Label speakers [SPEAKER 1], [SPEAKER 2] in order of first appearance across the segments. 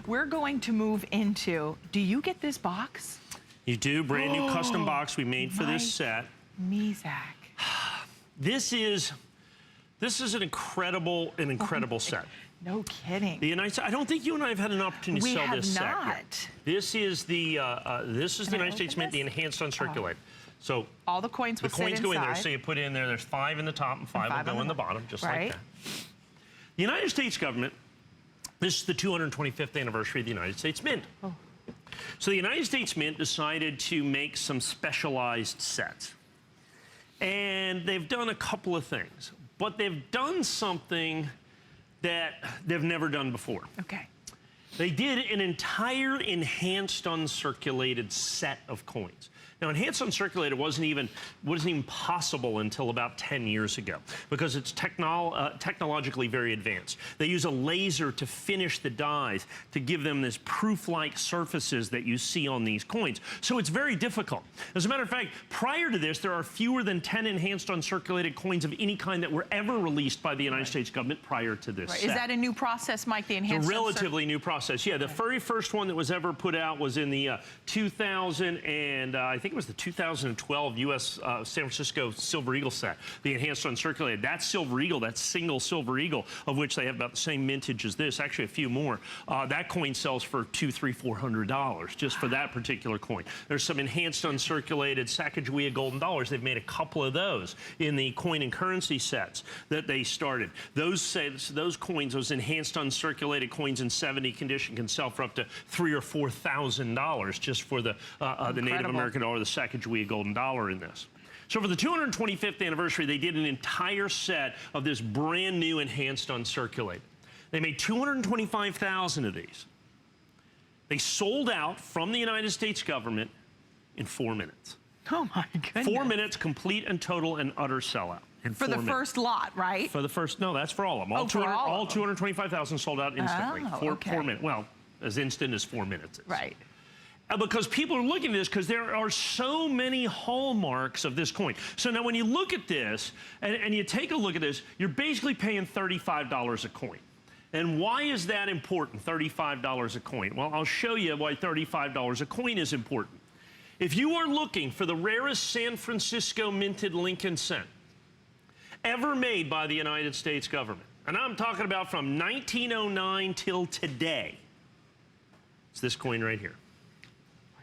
[SPEAKER 1] We're going to move into, do you get this box?
[SPEAKER 2] You do, brand new custom box we made for this set.
[SPEAKER 1] Zach.
[SPEAKER 2] This is an incredible set.
[SPEAKER 1] No kidding.
[SPEAKER 2] The United States, I don't think you and I have had an opportunity to sell this set.
[SPEAKER 1] We have not.
[SPEAKER 2] This is the United States Mint, the enhanced uncirculated. So
[SPEAKER 1] all the coins will sit inside.
[SPEAKER 2] Go in there. So you put in there. There's 5 in the top and 5 will go in the bottom, just like that. The United States government. This is the 225th anniversary of the United States Mint. So the United States Mint decided to make some specialized sets. And they've done a couple of things, but they've done something that they've never done before.
[SPEAKER 1] Okay.
[SPEAKER 2] They did an entire enhanced uncirculated set of coins. Now, enhanced uncirculated wasn't even possible until about 10 years ago because it's technologically very advanced. They use a laser to finish the dies to give them this proof-like surfaces that you see on these coins. So it's very difficult. As a matter of fact, prior to this, there are fewer than 10 enhanced uncirculated coins of any kind that were ever released by the United States government prior to this set.
[SPEAKER 1] Is that a new process, Mike, the enhanced?
[SPEAKER 2] It's a relatively new process. Yeah, the very first one that was ever put out was in the 2000 and I think it was the 2012 U.S. San Francisco Silver Eagle set, the enhanced uncirculated. That Silver Eagle, that single Silver Eagle, of which they have about the same mintage as this, actually a few more. That coin sells for $200, $300, $400 just for that particular coin. There's some enhanced uncirculated Sacagawea golden dollars. They've made a couple of those in the coin and currency sets that they started. Those sets, those coins, those enhanced uncirculated coins in 70 condition can sell for up to $3,000 or $4,000 just for the Native American dollar, the Sacagawea golden dollar in this. So for the 225th anniversary, they did an entire set of this brand new enhanced uncirculated. They made 225,000 of these. They sold out from the United States government in 4 minutes.
[SPEAKER 1] Oh my goodness. 4
[SPEAKER 2] minutes, complete and total and utter sellout.
[SPEAKER 1] For the first lot, right?
[SPEAKER 2] For the first, no, that's for all of them. All 225,000 sold out instantly.
[SPEAKER 1] Oh,
[SPEAKER 2] 4 minutes. Well, as instant as 4 minutes is.
[SPEAKER 1] Right.
[SPEAKER 2] Because people are looking at this because there are so many hallmarks of this coin. So now when you look at this and you take a look at this, you're basically paying $35 a coin. And why is that important, $35 a coin? Well, I'll show you why $35 a coin is important. If you are looking for the rarest San Francisco minted Lincoln cent ever made by the United States government, and I'm talking about from 1909 till today, it's this coin right here.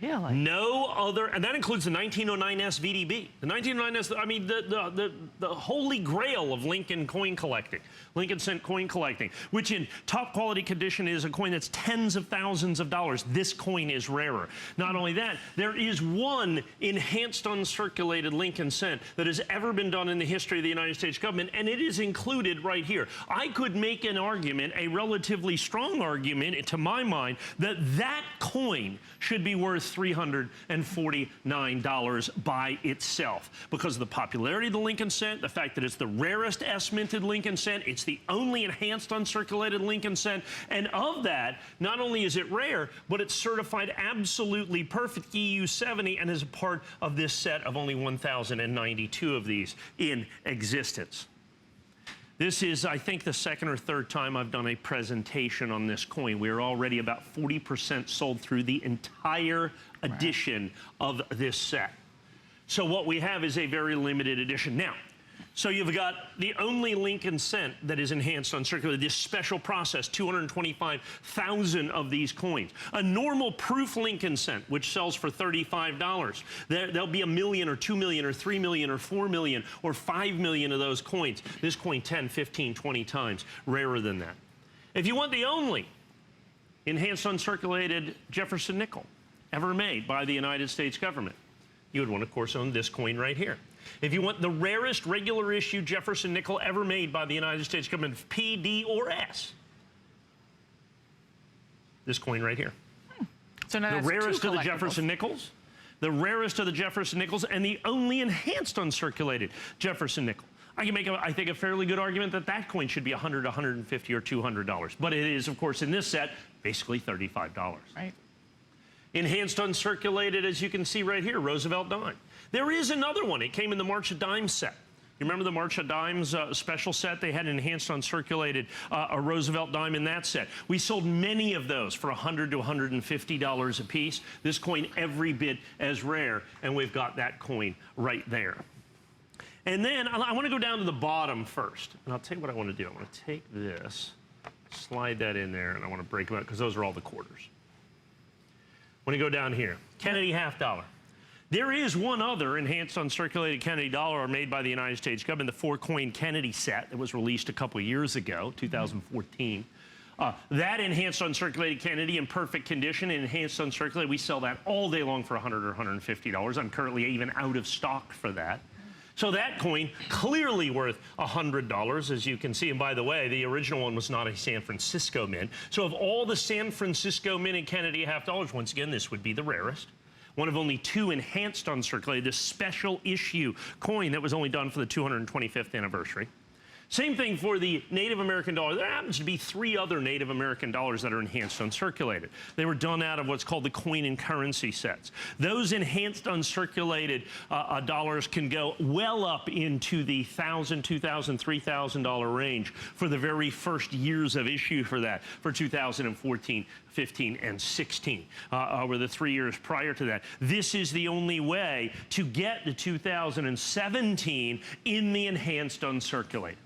[SPEAKER 1] Really?
[SPEAKER 2] No other, and that includes the 1909 SVDB. The 1909 I mean, the holy grail of Lincoln coin collecting, Lincoln cent coin collecting, which in top quality condition is a coin that's tens of thousands of dollars. This coin is rarer. Not only that, there is one enhanced uncirculated Lincoln cent that has ever been done in the history of the United States government, and it is included right here. I could make an argument, a relatively strong argument, to my mind, that that coin should be worth $349 by itself because of the popularity of the Lincoln cent, the fact that it's the rarest S-minted Lincoln cent, it's the only enhanced uncirculated Lincoln cent, and of that, not only is it rare, but it's certified absolutely perfect EU70 and is a part of this set of only 1,092 of these in existence. This is, I think, the second or third time I've done a presentation on this coin. We're already about 40% sold through the entire edition of this set. So what we have is a very limited edition. Now, so you've got the only Lincoln cent that is enhanced uncirculated, this special process, 225,000 of these coins. A normal proof Lincoln cent, which sells for $35, there'll be 1 million or 2 million or 3 million or 4 million or 5 million of those coins. This coin 10, 15, 20 times rarer than that. If you want the only enhanced uncirculated Jefferson nickel ever made by the United States government, you would want, of course, own this coin right here. If you want the rarest regular issue Jefferson nickel ever made by the United States government, P, D, or S, this coin right here.
[SPEAKER 1] So now
[SPEAKER 2] the rarest of the Jefferson nickels, the rarest of the Jefferson nickels, and the only enhanced uncirculated Jefferson nickel. I can make, I think, a fairly good argument that that coin should be $100, $150, or $200. But it is, of course, in this set, basically $35.
[SPEAKER 1] Right.
[SPEAKER 2] Enhanced uncirculated, as you can see right here, Roosevelt dime. There is another one. It came in the March of Dimes set. You remember the March of Dimes special set? They had an enhanced uncirculated a Roosevelt dime in that set. We sold many of those for $100 to $150 a piece. This coin every bit as rare, and we've got that coin right there. And then I want to go down to the bottom first, and I'll tell you what I want to do. I want to take this, slide that in there, and I want to break them up because those are all the quarters. I want to go down here. Kennedy half dollar. There is one other enhanced uncirculated Kennedy dollar made by the United States government, the 4-coin Kennedy set that was released a couple of years ago, 2014. That enhanced uncirculated Kennedy in perfect condition, enhanced uncirculated, we sell that all day long for $100 or $150. I'm currently even out of stock for that. So that coin clearly worth $100, as you can see. And by the way, the original one was not a San Francisco mint. So of all the San Francisco minted Kennedy half dollars, once again, this would be the rarest. One of only 2 enhanced uncirculated, this special issue coin that was only done for the 225th anniversary. Same thing for the Native American dollar. There happens to be 3 other Native American dollars that are enhanced uncirculated. They were done out of what's called the coin and currency sets. Those enhanced uncirculated dollars can go well up into the $1,000, $2,000, $3,000 range for the very first years of issue for that, for 2014, 15, and 16, over the 3 years prior to that. This is the only way to get the 2017 in the enhanced uncirculated.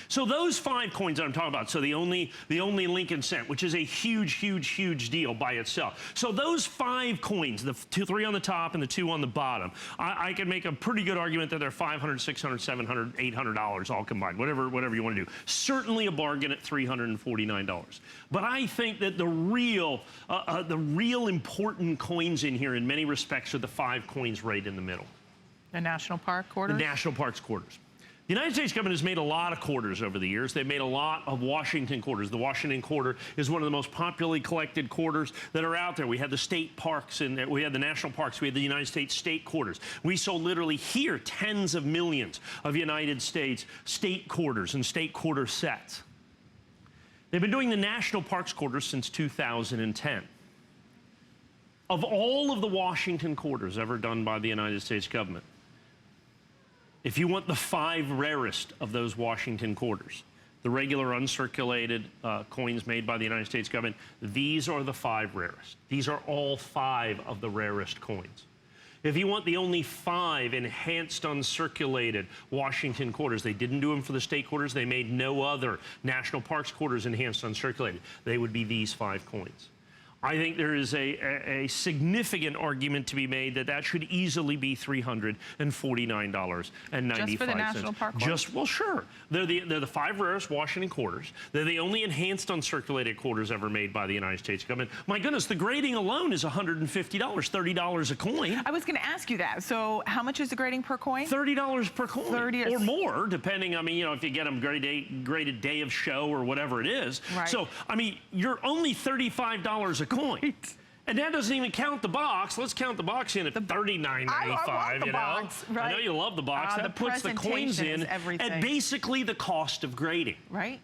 [SPEAKER 2] So those 5 coins that I'm talking about, so the only Lincoln cent, which is a huge, huge, huge deal by itself. So those 5 coins, the 3 on the top and the 2 on the bottom, I can make a pretty good argument that they're $500, $600, $700, $800 all combined, whatever you want to do. Certainly a bargain at $349. But I think that the real important coins in here in many respects are the 5 coins right in the middle.
[SPEAKER 1] The National Park quarters?
[SPEAKER 2] The National Parks quarters. The United States government has made a lot of quarters over the years. They've made a lot of Washington quarters. The Washington quarter is one of the most popularly collected quarters that are out there. We had the state parks, and we had the national parks. We had the United States state quarters. We sold literally here tens of millions of United States state quarters and state quarter sets. They've been doing the national parks quarters since 2010. Of all of the Washington quarters ever done by the United States government, if you want the 5 rarest of those Washington quarters, the regular uncirculated coins made by the United States government, these are the 5 rarest. These are all 5 of the rarest coins. If you want the only 5 enhanced uncirculated Washington quarters, they didn't do them for the state quarters. They made no other national parks quarters enhanced uncirculated. They would be these 5 coins. I think there is a significant argument to be made that that should easily be $349.95.
[SPEAKER 1] Just for the National Park quarters?
[SPEAKER 2] Well, sure. They're the 5 rarest Washington quarters. They're the only enhanced uncirculated quarters ever made by the United States government. My goodness, the grading alone is $150, $30 a coin.
[SPEAKER 1] I was going to ask you that. So how much is the grading per coin?
[SPEAKER 2] $30 per coin.
[SPEAKER 1] 30
[SPEAKER 2] or more, depending, I mean, you know, if you get them graded day of show or whatever it is.
[SPEAKER 1] Right.
[SPEAKER 2] So, I mean, you're only $35 a coin. And that doesn't even count the box. Let's count the box in at $39.95, you know?
[SPEAKER 1] Box, right?
[SPEAKER 2] I know you love the box. That puts the coins in at basically the cost of grading.
[SPEAKER 1] Right.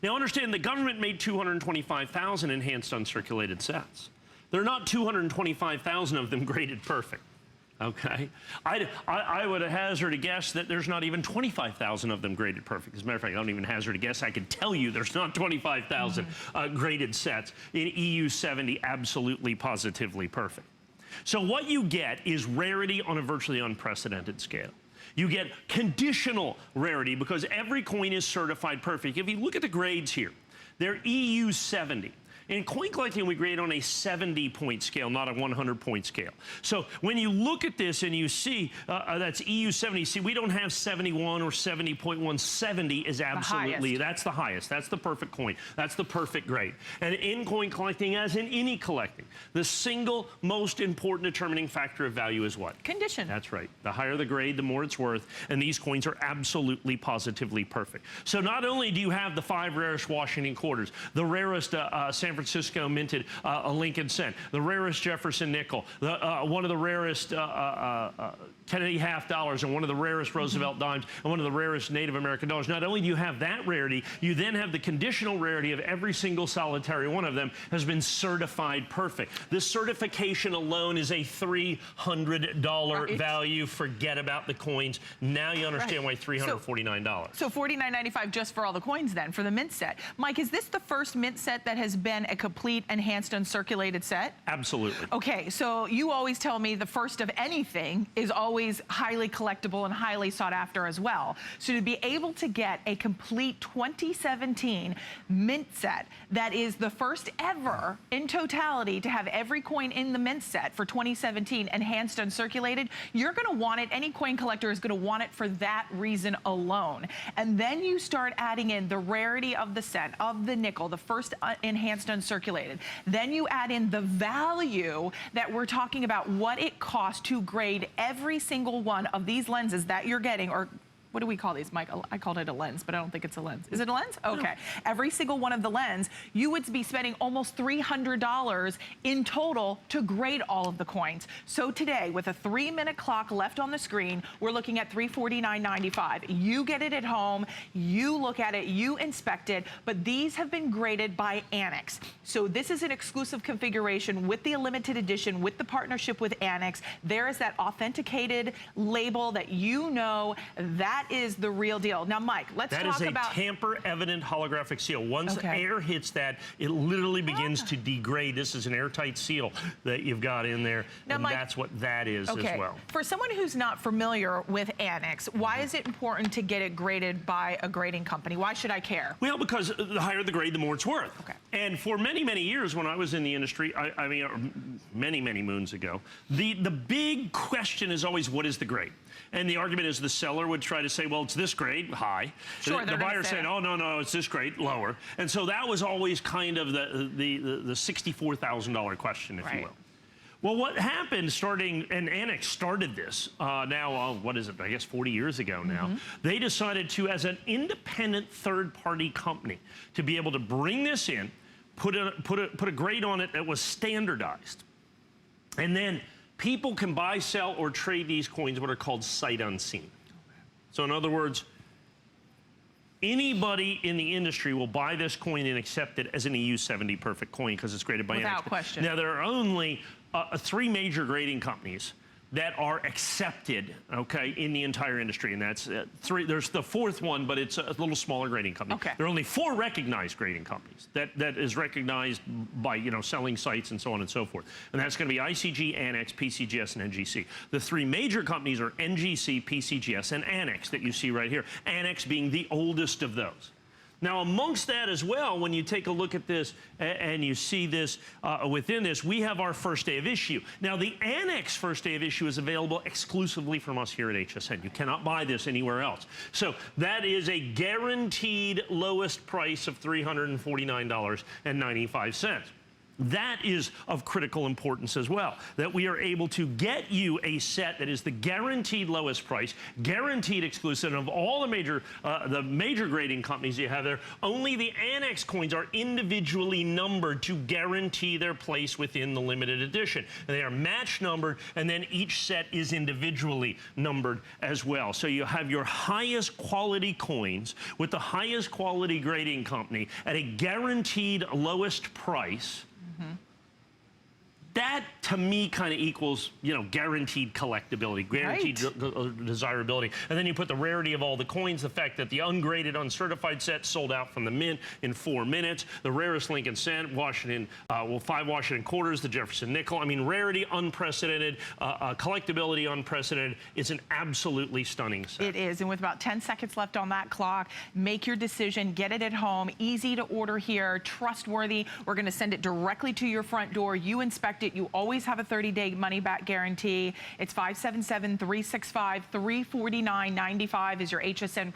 [SPEAKER 2] Now understand, the government made 225,000 enhanced uncirculated sets. There are not 225,000 of them graded perfect. Okay, I would hazard a guess that there's not even 25,000 of them graded perfect. As a matter of fact, I don't even hazard a guess. I can tell you there's not 25,000 graded sets in EU70 absolutely, positively perfect. So what you get is rarity on a virtually unprecedented scale. You get conditional rarity because every coin is certified perfect. If you look at the grades here, they're EU70. In coin collecting, we grade on a 70-point scale, not a 100-point scale. So when you look at this and you see that's EU70, see, we don't have 71 or 70.1. 70 is absolutely, that's the highest. That's the perfect coin. That's the perfect grade. And in coin collecting, as in any collecting, the single most important determining factor of value is what? Condition. That's right. The higher the grade, the more it's worth. And these coins are absolutely, positively perfect. So not only do you have the 5 rarest Washington quarters, the rarest San San Francisco minted a Lincoln cent, the rarest Jefferson nickel, one of the rarest Kennedy half dollars, and one of the rarest Roosevelt dimes, and one of the rarest Native American dollars. Not only do you have that rarity, you then have the conditional rarity of every single solitary one of them has been certified perfect. This certification alone is a $300 value. Forget about the coins. Now you understand why $349.
[SPEAKER 1] So $49.95 just for all the coins then, for the mint set. Mike, is this the first mint set that has been a complete enhanced uncirculated set?
[SPEAKER 2] Absolutely.
[SPEAKER 1] Okay, so you always tell me the first of anything is always highly collectible and highly sought after as well. So to be able to get a complete 2017 mint set that is the first ever in totality to have every coin in the mint set for 2017 enhanced uncirculated, you're going to want it. Any coin collector is going to want it for that reason alone. And then you start adding in the rarity of the set, of the nickel, the first enhanced uncirculated. Then you add in the value that we're talking about, what it costs to grade every single one of these lenses that you're getting, or what do we call these, Mike? I called it a lens, but I don't think it's a lens. Is it a lens? Okay. No. Every single one of the lens, you would be spending almost $300 in total to grade all of the coins. So today, with a 3-minute clock left on the screen, we're looking at $349.95. You get it at home, you look at it, you inspect it, but these have been graded by Annex. So this is an exclusive configuration with the limited edition, with the partnership with Annex. There is that authenticated label that you know that is the real deal. Now, Mike, let's talk about...
[SPEAKER 2] That is a tamper-evident holographic seal. Once air hits that, it literally begins to degrade. This is an airtight seal that you've got in there, now, and Mike, that's what that is as well.
[SPEAKER 1] For someone who's not familiar with Annex, why is it important to get it graded by a grading company? Why should I care?
[SPEAKER 2] Well, because the higher the grade, the more it's worth.
[SPEAKER 1] Okay.
[SPEAKER 2] And for many, many years when I was in the industry, I mean, many, many moons ago, the big question is always, what is the grade? And the argument is the seller would try to say, well, it's this grade, high.
[SPEAKER 1] Sure,
[SPEAKER 2] the buyer saying, oh, no, it's this grade, lower. And so that was always kind of the $64,000 question, if you will. Well, what happened starting, and Annex started this now, what is it, I guess 40 years ago now, they decided to, as an independent third-party company, to be able to bring this in, put a grade on it that was standardized. And then people can buy, sell, or trade these coins what are called sight unseen. So in other words, anybody in the industry will buy this coin and accept it as an EU70 perfect coin because it's graded by Annex.
[SPEAKER 1] Without question.
[SPEAKER 2] Now, there are only 3 major grading companies that are accepted, okay, in the entire industry, and that's 3. There's the 4th one, but it's a little smaller grading company.
[SPEAKER 1] Okay.
[SPEAKER 2] There are only 4 recognized grading companies that is recognized by, you know, selling sites and so on and so forth. And that's going to be ICG, Annex, PCGS, and NGC. The 3 major companies are NGC, PCGS, and Annex that you see right here. Annex being the oldest of those. Now, amongst that as well, when you take a look at this and you see this within this, we have our first day of issue. Now, the Annex first day of issue is available exclusively from us here at HSN. You cannot buy this anywhere else. So that is a guaranteed lowest price of $349.95. That is of critical importance as well, that we are able to get you a set that is the guaranteed lowest price, guaranteed exclusive. Of all the major grading companies you have there, only the Annex coins are individually numbered to guarantee their place within the limited edition. And they are match numbered, and then each set is individually numbered as well. So you have your highest quality coins with the highest quality grading company at a guaranteed lowest price. That, to me, kind of equals, you know, guaranteed collectability, guaranteed desirability. And then you put the rarity of all the coins, the fact that the ungraded, uncertified set sold out from the mint in 4 minutes, the rarest Lincoln cent, Washington, 5 Washington quarters, the Jefferson nickel. I mean, rarity unprecedented, collectability unprecedented. It's an absolutely stunning set.
[SPEAKER 1] It is, and with about 10 seconds left on that clock, make your decision, get it at home, easy to order here, trustworthy. We're going to send it directly to your front door. You inspect it. You always have a 30-day money-back guarantee. It's 577-365-349.95 is your HSN